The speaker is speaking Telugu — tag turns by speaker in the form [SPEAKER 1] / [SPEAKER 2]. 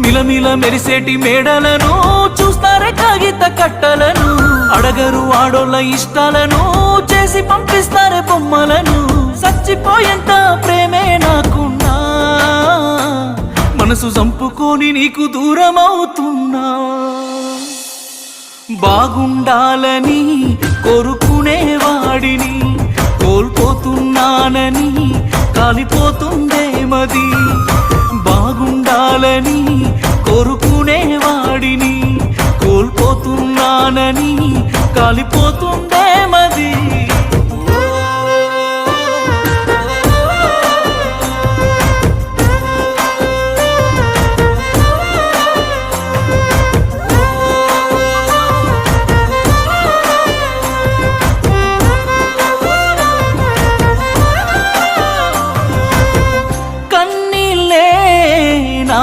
[SPEAKER 1] మిలమిల మెరిసేటి మేడలను చూస్తారే కాగిత కట్టలను అడగరు ఆడోళ్ళ ఇష్టాలను చేసి పంపిస్తారే బొమ్మలను చచ్చిపోయేంత ప్రేమే నాకున్నా మనసు చంపుకొని నీకు దూరం అవుతున్నా బాగుండాలని కోరుకునేవాడిని కోల్పోతున్నానని కాలిపోతుందే మది బాగుండాలని కోరుకునేవాడిని కోల్పోతున్నానని కాలిపోతుందే మది